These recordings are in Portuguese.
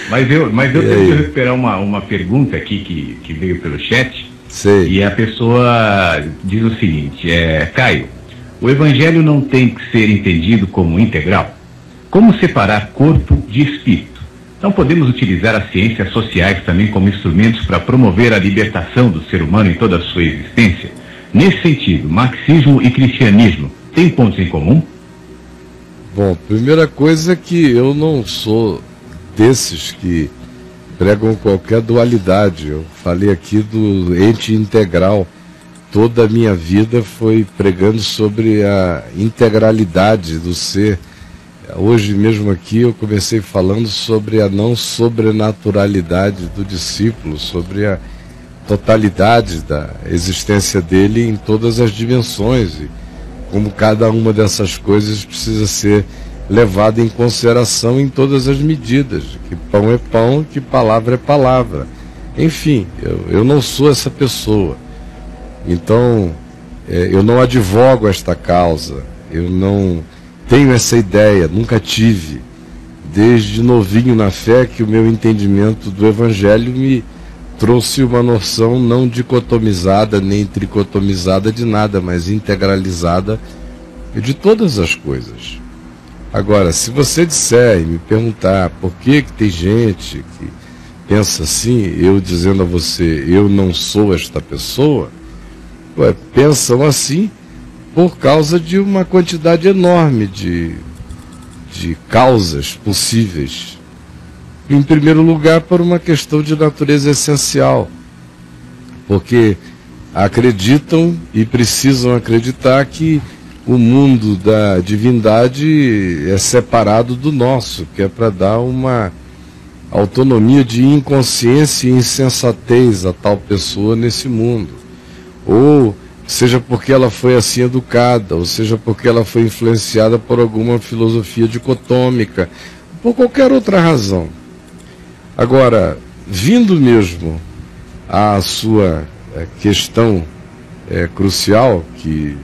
Mas eu tenho que recuperar uma pergunta aqui que veio pelo chat. Sei. E a pessoa diz o seguinte, Caio, o evangelho não tem que ser entendido como integral? Como separar corpo de espírito? Não podemos utilizar as ciências sociais também como instrumentos para promover a libertação do ser humano em toda a sua existência? Nesse sentido, marxismo e cristianismo têm pontos em comum? Bom, primeira coisa é que eu não sou desses que pregam qualquer dualidade. Eu falei aqui do ente integral. Toda a minha vida foi pregando sobre a integralidade do ser. Hoje mesmo aqui eu comecei falando sobre a não sobrenaturalidade do discípulo, sobre a totalidade da existência dele em todas as dimensões, e como cada uma dessas coisas precisa ser levada em consideração em todas as medidas, que pão é pão, que palavra é palavra. Enfim, eu não sou essa pessoa. Então, eu não advogo esta causa, eu não tenho essa ideia, nunca tive. Desde novinho na fé que o meu entendimento do Evangelho me trouxe uma noção não dicotomizada, nem tricotomizada de nada, mas integralizada de todas as coisas. Agora, se você disser e me perguntar por que tem gente que pensa assim, eu dizendo a você, eu não sou esta pessoa, pensam assim por causa de uma quantidade enorme de causas possíveis. Em primeiro lugar, por uma questão de natureza essencial, porque acreditam e precisam acreditar que o mundo da divindade é separado do nosso, que é para dar uma autonomia de inconsciência e insensatez a tal pessoa nesse mundo. Ou seja porque ela foi assim educada, ou seja porque ela foi influenciada por alguma filosofia dicotômica, por qualquer outra razão. Agora, vindo mesmo à sua questão crucial, que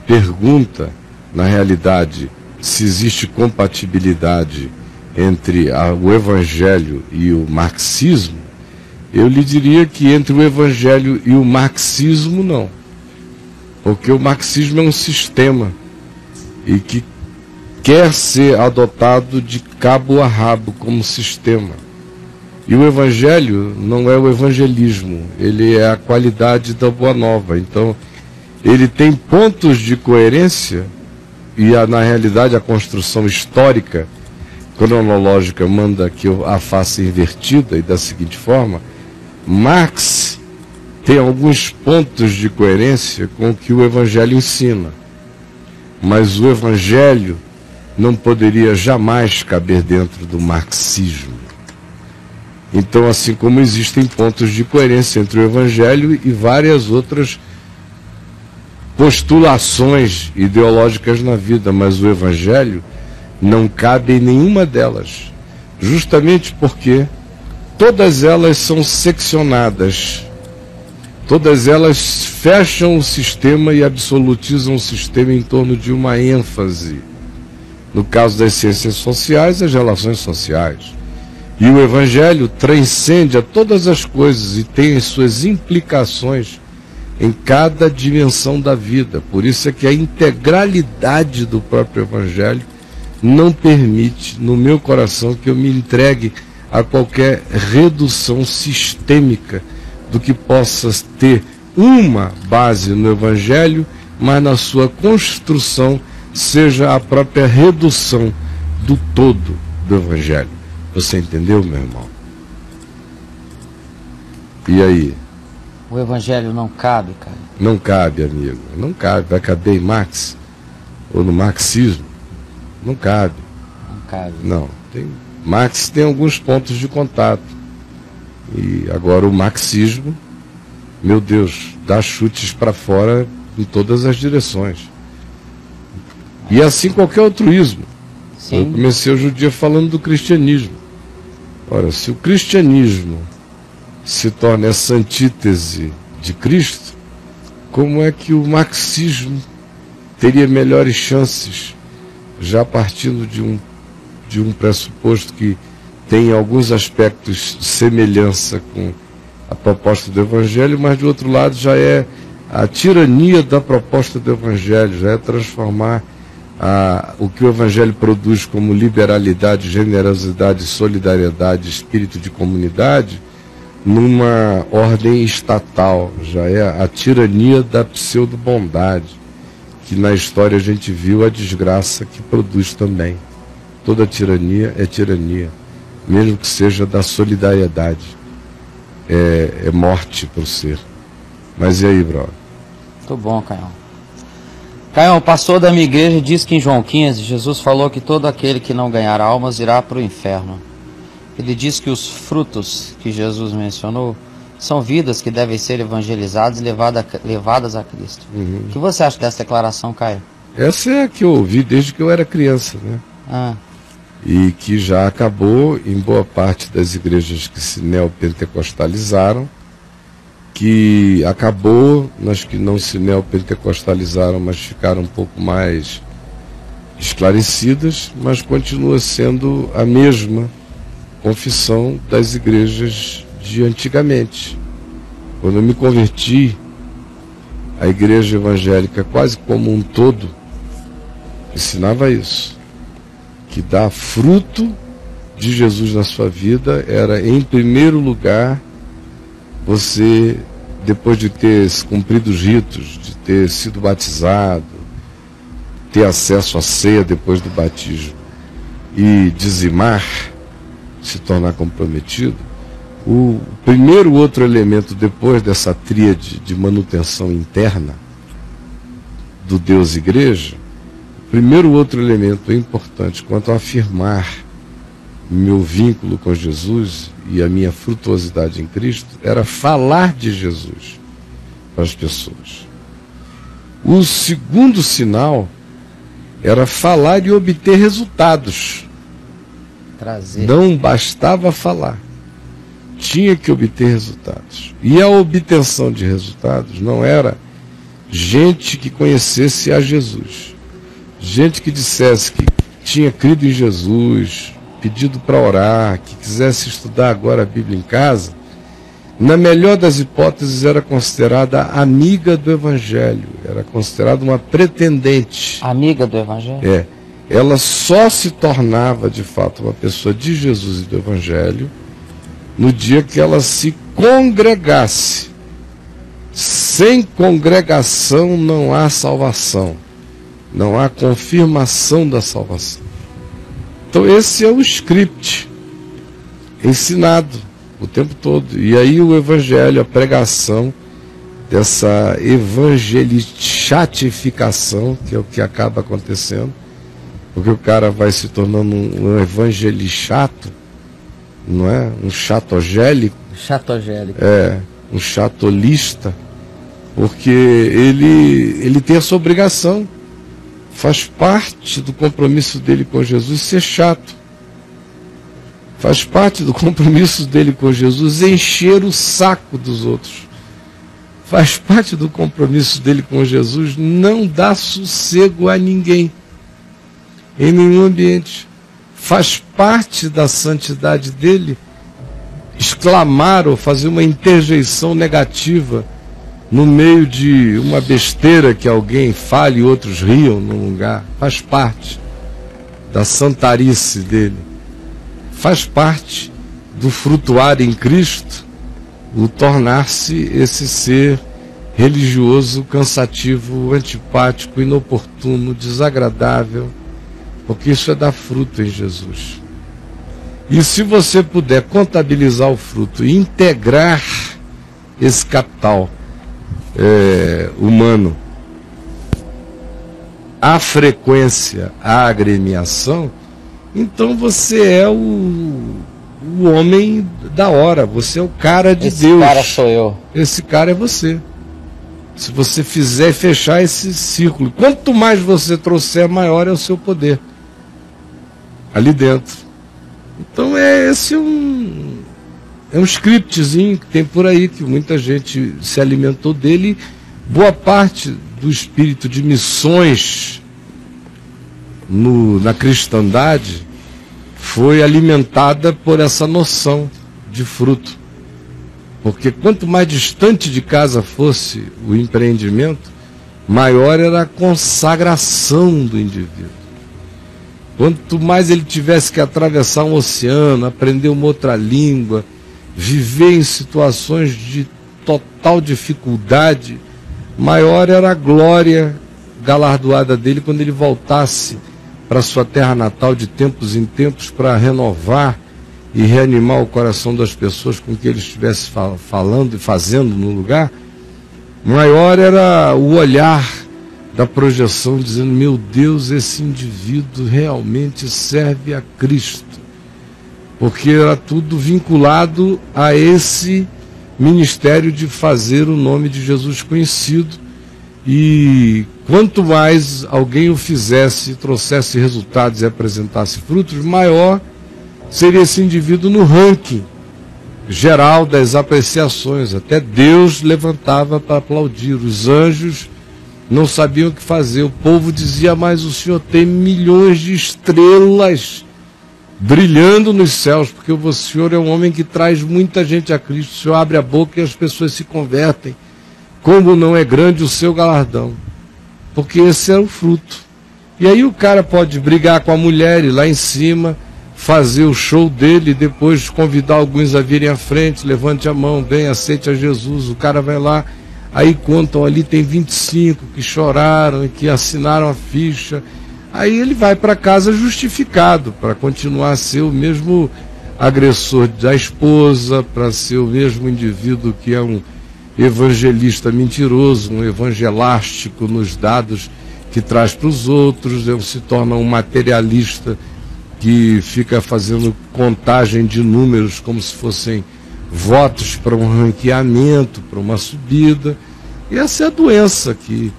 pergunta, na realidade, se existe compatibilidade entre o Evangelho e o marxismo, eu lhe diria que entre o Evangelho e o marxismo, não. Porque o marxismo é um sistema e que quer ser adotado de cabo a rabo como sistema. E o Evangelho não é o evangelismo, ele é a qualidade da Boa Nova. Então, ele tem pontos de coerência e, na realidade, a construção histórica, cronológica, manda que eu a faça invertida e da seguinte forma: Marx tem alguns pontos de coerência com o que o Evangelho ensina, mas o Evangelho não poderia jamais caber dentro do marxismo. Então, assim como existem pontos de coerência entre o Evangelho e várias outras postulações ideológicas na vida, mas o Evangelho não cabe em nenhuma delas, justamente porque todas elas são seccionadas, todas elas fecham o sistema e absolutizam o sistema em torno de uma ênfase. No caso das ciências sociais, as relações sociais. E o Evangelho transcende a todas as coisas e tem as suas implicações em cada dimensão da vida. Por isso é que a integralidade do próprio Evangelho não permite, no meu coração, que eu me entregue a qualquer redução sistêmica do que possa ter uma base no Evangelho, mas na sua construção seja a própria redução do todo do Evangelho. Você entendeu, meu irmão? E aí? O Evangelho não cabe, cara? Não cabe, amigo. Não cabe. Vai caber em Marx? Ou no marxismo? Não cabe. Não cabe. Não. Marx tem alguns pontos de contato. E agora o marxismo, meu Deus, dá chutes para fora em todas as direções. E assim qualquer outro ismo. Sim. Eu comecei hoje o dia falando do cristianismo. Ora, se o cristianismo se torna essa antítese de Cristo, como é que o marxismo teria melhores chances, já partindo de um pressuposto que tem alguns aspectos de semelhança com a proposta do Evangelho, mas de outro lado já é a tirania da proposta do Evangelho, já é transformar o que o Evangelho produz como liberalidade, generosidade, solidariedade, espírito de comunidade, numa ordem estatal, já é a tirania da pseudo-bondade, que na história a gente viu a desgraça que produz também. Toda tirania é tirania, mesmo que seja da solidariedade, é morte para o ser. Mas e aí, brother? Muito bom, Caião. Caião, o pastor da minha igreja diz que em João 15, Jesus falou que todo aquele que não ganhar almas irá para o inferno. Ele diz que os frutos que Jesus mencionou são vidas que devem ser evangelizadas e levadas a Cristo. Uhum. O que você acha dessa declaração, Caio? Essa é a que eu ouvi desde que eu era criança, né? E que já acabou em boa parte das igrejas que se neopentecostalizaram, que acabou nas que não se neopentecostalizaram, mas ficaram um pouco mais esclarecidas, mas continua sendo a mesma confissão das igrejas de antigamente. Quando eu me converti, a igreja evangélica quase como um todo ensinava isso, que dar fruto de Jesus na sua vida era, em primeiro lugar, você, depois de ter cumprido os ritos, de ter sido batizado, ter acesso à ceia depois do batismo e dizimar, se tornar comprometido, o primeiro outro elemento depois dessa tríade de manutenção interna do Deus Igreja, o primeiro outro elemento importante quanto a afirmar meu vínculo com Jesus e a minha frutuosidade em Cristo era falar de Jesus para as pessoas. O segundo sinal era falar e obter resultados. Não bastava falar, tinha que obter resultados. E a obtenção de resultados não era gente que conhecesse a Jesus, gente que dissesse que tinha crido em Jesus, pedido para orar, que quisesse estudar agora a Bíblia em casa. Na melhor das hipóteses, era considerada amiga do Evangelho, era considerada uma pretendente. Amiga do Evangelho? É. Ela só se tornava, de fato, uma pessoa de Jesus e do Evangelho no dia que ela se congregasse. Sem congregação não há salvação, não há confirmação da salvação. Então esse é o script ensinado o tempo todo. E aí o Evangelho, a pregação dessa evangelichatificação, que é o que acaba acontecendo, porque o cara vai se tornando um evangelichato, não é? Um chatogélico. Chatogélico. É, um chatolista, porque ele tem essa obrigação. Faz parte do compromisso dele com Jesus ser chato. Faz parte do compromisso dele com Jesus encher o saco dos outros. Faz parte do compromisso dele com Jesus não dar sossego a ninguém, em nenhum ambiente. Faz parte da santidade dele exclamar ou fazer uma interjeição negativa no meio de uma besteira que alguém fale e outros riam num lugar. Faz parte da santarice dele. Faz parte do frutuar em Cristo o tornar-se esse ser religioso, cansativo, antipático, inoportuno, desagradável, porque isso é dar fruto em Jesus. E se você puder contabilizar o fruto e integrar esse capital humano à frequência, à agremiação, então você é o homem da hora, você é o cara de Deus. Esse cara sou eu. Esse cara é você. Se você fizer fechar esse círculo, quanto mais você trouxer, maior é o seu poder ali dentro. Então esse é um scriptzinho que tem por aí, que muita gente se alimentou dele. Boa parte do espírito de missões na cristandade foi alimentada por essa noção de fruto. Porque quanto mais distante de casa fosse o empreendimento, maior era a consagração do indivíduo. Quanto mais ele tivesse que atravessar um oceano, aprender uma outra língua, viver em situações de total dificuldade, maior era a glória galardoada dele quando ele voltasse para sua terra natal de tempos em tempos para renovar e reanimar o coração das pessoas com que ele estivesse falando e fazendo no lugar. Maior era o olhar da projeção, dizendo: meu Deus, esse indivíduo realmente serve a Cristo. Porque era tudo vinculado a esse ministério de fazer o nome de Jesus conhecido. E quanto mais alguém o fizesse, trouxesse resultados e apresentasse frutos, maior seria esse indivíduo no ranking geral das apreciações. Até Deus levantava para aplaudir. Os anjos não sabiam o que fazer. O povo dizia: mas o Senhor tem milhões de estrelas brilhando nos céus, porque o Senhor é um homem que traz muita gente a Cristo. O Senhor abre a boca e as pessoas se convertem. Como não é grande o seu galardão? Porque esse é o fruto. E aí o cara pode brigar com a mulher e lá em cima fazer o show dele, e depois convidar alguns a virem à frente: levante a mão, bem, aceite a Jesus. O cara vai lá, aí contam ali, tem 25 que choraram e que assinaram a ficha. Aí ele vai para casa justificado, para continuar a ser o mesmo agressor da esposa, para ser o mesmo indivíduo que é um evangelista mentiroso, um evangelástico nos dados que traz para os outros, se torna um materialista que fica fazendo contagem de números como se fossem votos para um ranqueamento, para uma subida. E essa é a doença que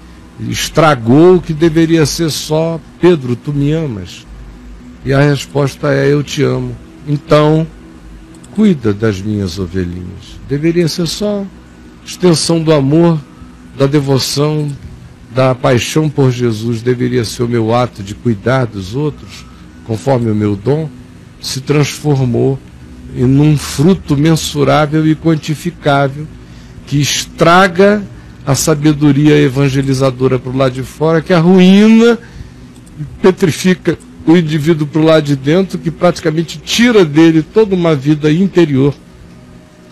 estragou o que deveria ser só: Pedro, tu me amas? E a resposta é: eu te amo. Então, cuida das minhas ovelhinhas. Deveria ser só extensão do amor, da devoção, da paixão por Jesus. Deveria ser o meu ato de cuidar dos outros, conforme o meu dom. Se transformou em um fruto mensurável e quantificável que estraga a sabedoria evangelizadora para o lado de fora, que arruína e petrifica o indivíduo para o lado de dentro, que praticamente tira dele toda uma vida interior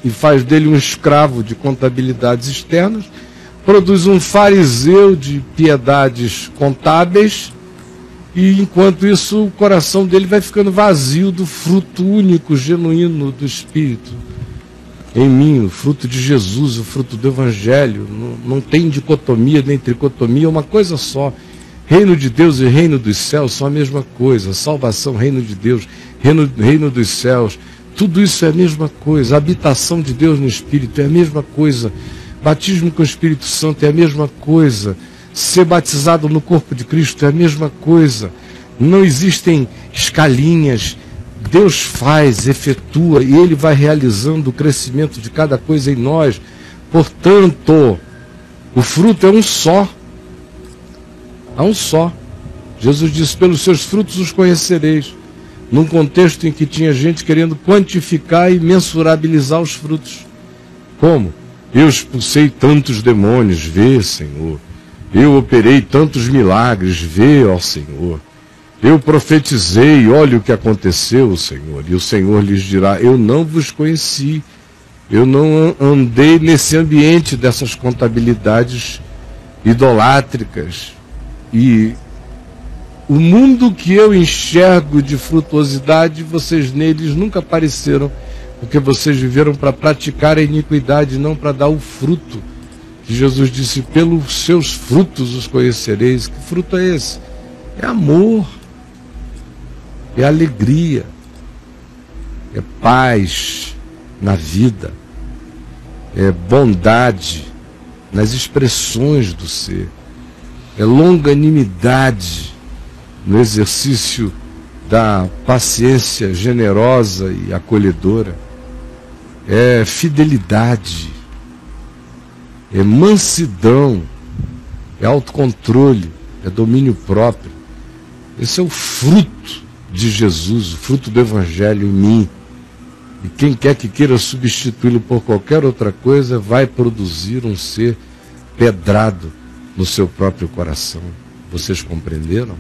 e faz dele um escravo de contabilidades externas, produz um fariseu de piedades contábeis, e enquanto isso o coração dele vai ficando vazio do fruto único, genuíno do Espírito em mim, o fruto de Jesus, o fruto do Evangelho. Não tem dicotomia nem tricotomia, é uma coisa só. Reino de Deus e reino dos céus são a mesma coisa. Salvação, reino de Deus, reino dos céus, tudo isso é a mesma coisa. A habitação de Deus no Espírito é a mesma coisa. Batismo com o Espírito Santo é a mesma coisa. Ser batizado no corpo de Cristo é a mesma coisa. Não existem escalinhas. Deus faz, efetua, e Ele vai realizando o crescimento de cada coisa em nós. Portanto, o fruto é um só. Há um só. Jesus disse: pelos seus frutos os conhecereis. Num contexto em que tinha gente querendo quantificar e mensurabilizar os frutos. Como? Eu expulsei tantos demônios, vê, Senhor. Eu operei tantos milagres, vê, ó Senhor. Eu profetizei, olha o que aconteceu, Senhor. E o Senhor lhes dirá: eu não vos conheci. Eu não andei nesse ambiente dessas contabilidades idolátricas. E o mundo que eu enxergo de frutuosidade, vocês neles nunca apareceram, porque vocês viveram para praticar a iniquidade, não para dar o fruto. Que Jesus disse: pelos seus frutos os conhecereis. Que fruto é esse? É amor, é alegria, é paz na vida, é bondade nas expressões do ser, é longanimidade no exercício da paciência generosa e acolhedora, é fidelidade, é mansidão, é autocontrole, é domínio próprio. Esse é o fruto de Jesus, o fruto do Evangelho em mim. E quem quer que queira substituí-lo por qualquer outra coisa vai produzir um ser pedrado no seu próprio coração. Vocês compreenderam?